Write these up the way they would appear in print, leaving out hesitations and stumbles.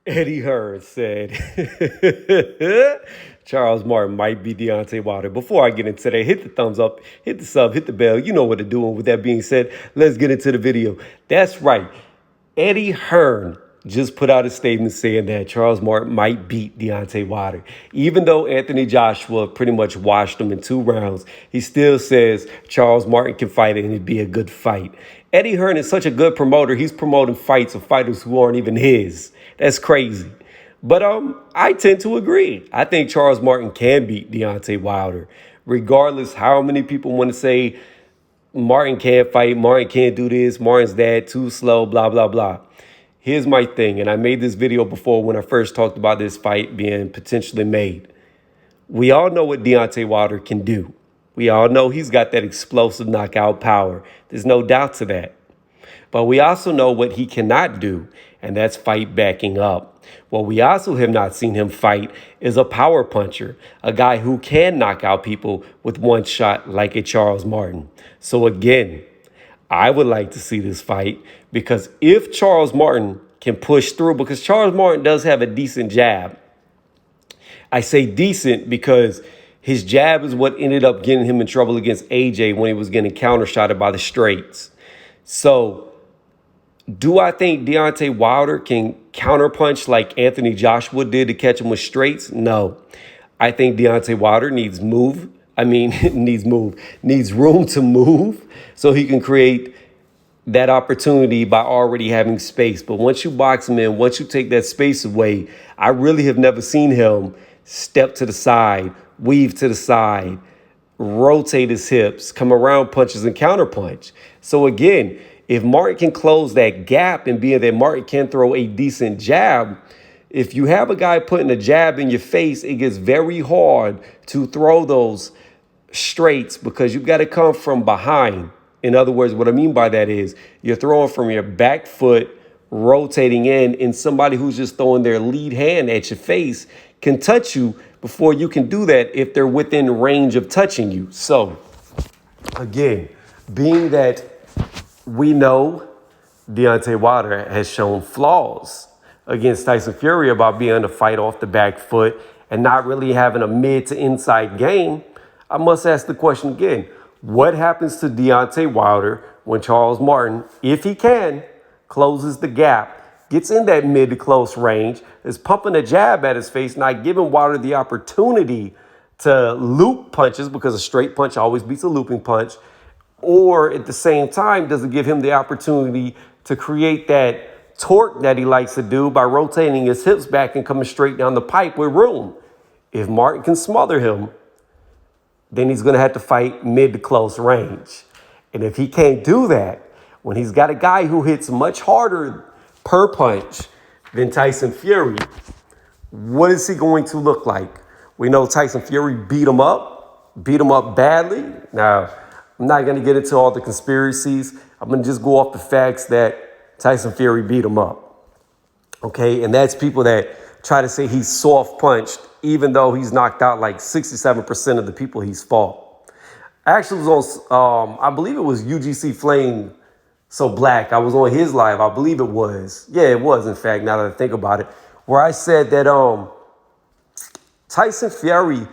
Eddie Hearn said Charles Martin might be Deontay Wilder. Before I get into that, hit the thumbs up, hit the sub, hit the bell. You know what to do. And with that being said, let's get into the video. That's right. Eddie Hearn just put out a statement saying that Charles Martin might beat Deontay Wilder. Even though Anthony Joshua pretty much washed him in 2 rounds, he still says Charles Martin can fight it and it'd be a good fight. Eddie Hearn is such a good promoter. He's promoting fights of fighters who aren't even his. That's crazy. But I tend to agree. I think Charles Martin can beat Deontay Wilder, regardless how many people want to say Martin can't fight, Martin can't do this, Martin's dad too slow, blah, blah, blah. Here's my thing, and I made this video before when I first talked about this fight being potentially made. We all know what Deontay Wilder can do. We all know he's got that explosive knockout power. There's no doubt to that. But we also know what he cannot do, and that's fight backing up. What we also have not seen him fight is a power puncher, a guy who can knock out people with one shot like a Charles Martin. So again, I would like to see this fight because if Charles Martin can push through, because Charles Martin does have a decent jab. I say decent because his jab is what ended up getting him in trouble against AJ when he was getting countershotted by the straights. So do I think Deontay Wilder can counterpunch like Anthony Joshua did to catch him with straights? No. I think Deontay Wilder needs needs room to move so he can create that opportunity by already having space. But once you box him in, once you take that space away, I really have never seen him step to the side, weave to the side, rotate his hips, come around punches and counterpunch. So again, if Martin can close that gap and being that Martin can throw a decent jab, if you have a guy putting a jab in your face, it gets very hard to throw those straights because you've got to come from behind. In other words, what I mean by that is you're throwing from your back foot, rotating in, and somebody who's just throwing their lead hand at your face can touch you before you can do that if they're within range of touching you. So, again, being that we know Deontay Wilder has shown flaws against Tyson Fury about being able to fight off the back foot and not really having a mid to inside game, I must ask the question again. What happens to Deontay Wilder when Charles Martin, if he can, closes the gap, gets in that mid to close range, is pumping a jab at his face, not giving Wilder the opportunity to loop punches because a straight punch always beats a looping punch, or at the same time, does it give him the opportunity to create that torque that he likes to do by rotating his hips back and coming straight down the pipe with room? If Martin can smother him, then he's going to have to fight mid to close range. And if he can't do that, when he's got a guy who hits much harder per punch than Tyson Fury, what is he going to look like? We know Tyson Fury beat him up badly. Now, I'm not going to get into all the conspiracies. I'm going to just go off the facts that Tyson Fury beat him up. Okay, and that's people that try to say he's soft punched, even though he's knocked out like 67% of the people he's fought. I actually was on, I believe it was UGC Flame So Black. I was on his live, I believe it was. Yeah, it was, in fact, now that I think about it, where I said that Tyson Fury,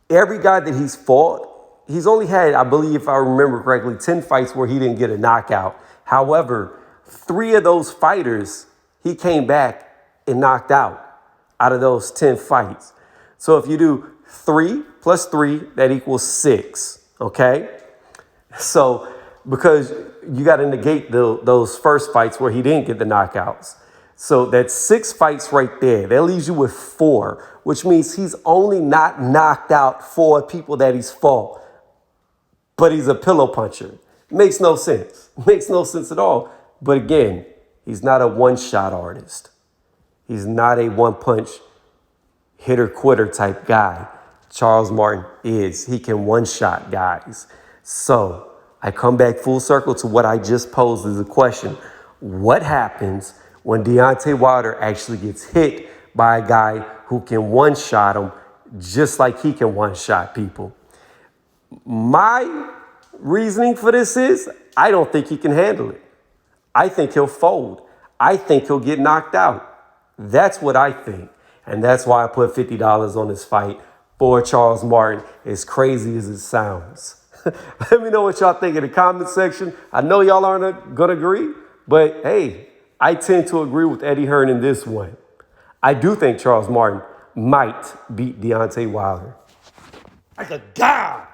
every guy that he's fought, he's only had, I believe, if I remember correctly, 10 fights where he didn't get a knockout. However, 3 of those fighters, he came back and knocked out of those 10 fights. So if you do 3 plus 3, that equals 6, okay? So because you got to negate those first fights where he didn't get the knockouts. So that's 6 fights right there. That leaves you with 4, which means he's only not knocked out 4 people that he's fought. But he's a pillow puncher. Makes no sense. Makes no sense at all. But again, he's not a one-shot artist. He's not a one-punch hitter-quitter type guy. Charles Martin is. He can one-shot guys. So I come back full circle to what I just posed as a question. What happens when Deontay Wilder actually gets hit by a guy who can one-shot him just like he can one-shot people? My reasoning for this is I don't think he can handle it. I think he'll fold. I think he'll get knocked out. That's what I think. And that's why I put $50 on this fight for Charles Martin, as crazy as it sounds. Let me know what y'all think in the comment section. I know y'all aren't going to agree, but hey, I tend to agree with Eddie Hearn in this one. I do think Charles Martin might beat Deontay Wilder. Like a god.